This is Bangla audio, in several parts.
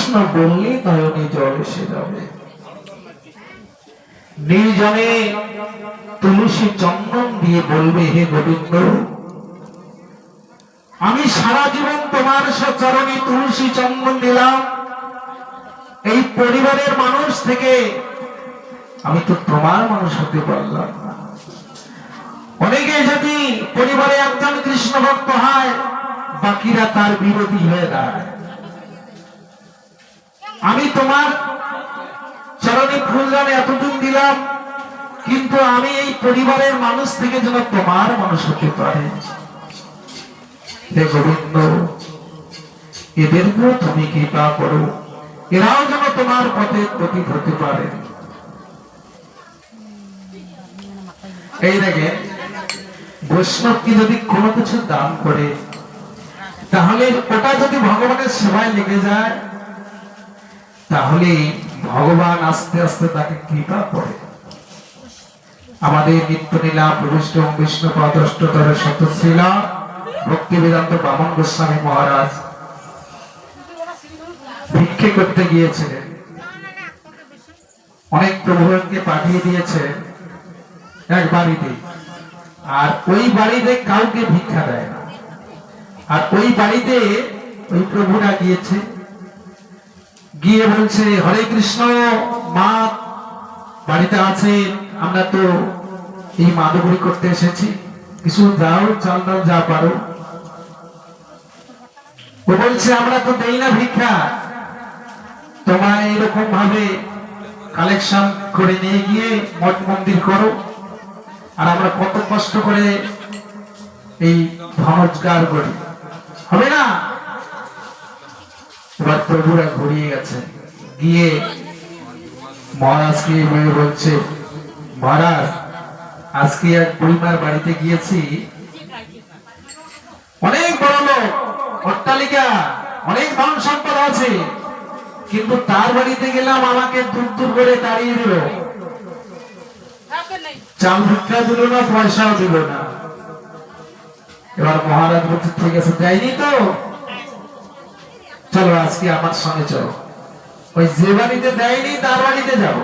কৃষ্ণ বললে নয়নে জল এসে যাবে। নির্জনে তুলসী চন্দন দিয়ে বলবে, হে গোবিন্দ, আমি সারা জীবন তোমার চরণে তুলসী চন্দন দিলাম, এই পরিবারের মানুষ থেকে আমি তো তোমার মানুষ হতে পারলাম না। অনেকে যদি পরিবারে একজন কৃষ্ণ ভক্ত হয়, বাকিরা তার বিরোধী হয়ে দাঁড়ায়। আমি তোমার চরণে ফুলদান এতদিন দিলাম, কিন্তু আমি এই পরিবারের মানুষ থেকে যেন তোমার মানুষ হতে পারে। হে গোবিন্দ, এদেরকেও তুমি কৃপা করো, এরাও যেন তোমার পথে পথিত হতে পারে। এই দেখে বৈষ্ণবকে যদি কোনো কিছু দান করে, তাহলে ওটা যদি ভগবানের সেবায় লেগে যায়, তাহলে ভগবান আস্তে আস্তে তাকে কৃপা করে। আমাদের নিত্য লীলা প্রবিষ্ট বিষ্ণুপদ অষ্টতর শতশীলা ভক্তি বেদান্ত বামন গোস্বামী মহারাজ ভিক্ষে করতে গিয়েছিলেন। অনেক প্রভুকে পাঠিয়ে দিয়েছেন এক বাড়িতে, আর ওই বাড়িতে কাউকে ভিক্ষা দেয় না। আর ওই বাড়িতে ওই প্রভুরা গিয়েছে, গিয়ে বলছে, হরে কৃষ্ণ, মা বাড়িতে আছে, আমরা তো এই মাদুগুড়ি করতে এসেছি, কিছু দাও, চাল দাও, যা পারো। ও বলছে, আমরা তো দেই না ভিক্ষা, তোমরা এরকম ভাবে কালেকশন করে নিয়ে গিয়ে মঠ মন্দির করো, আর আমরা কত কষ্ট করে এই ধনরোজগার করি, হবে না। এবার প্রভুরা ঘুরিয়ে গেছে, গিয়ে মহারাজকে বলছে, মহারাজ, আজকে এক বুড়িমার বাড়িতে গিয়েছি, অনেক বড় লোক, অট্টালিকা, অনেক ধন সম্পদ আছে, কিন্তু তার বাড়িতে গেলাম, আমাকে দূর দূর করে তাড়িয়ে দিল, চাল ভিক্ষা দিল না, পয়সাও দিল না। এবার মহারাজ বলছে, ঠিক আছে, দেয়নি তো, চলো আজকে আমার সঙ্গে চলো, ওই যে বাড়িতে দেয়নি তার বাড়িতে যাবো।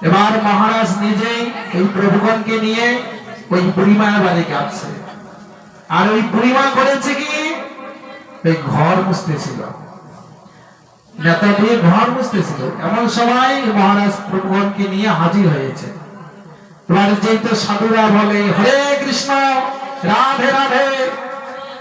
এবার মহারাজ নিজেই এই প্রভুগণকে নিয়ে ওই বুড়িমার বাড়ি কাটছে। আর ওই বুড়িমা করেছে কি, ওই ঘর মুছতেছিল, নেতা দিয়ে ঘর মুছতেছিল। এমন সময় মহারাজ প্রভুগণকে নিয়ে হাজির হয়েছে। এবার যেহেতু সাধুরা বলে, হরে কৃষ্ণ, রাধে রাধে,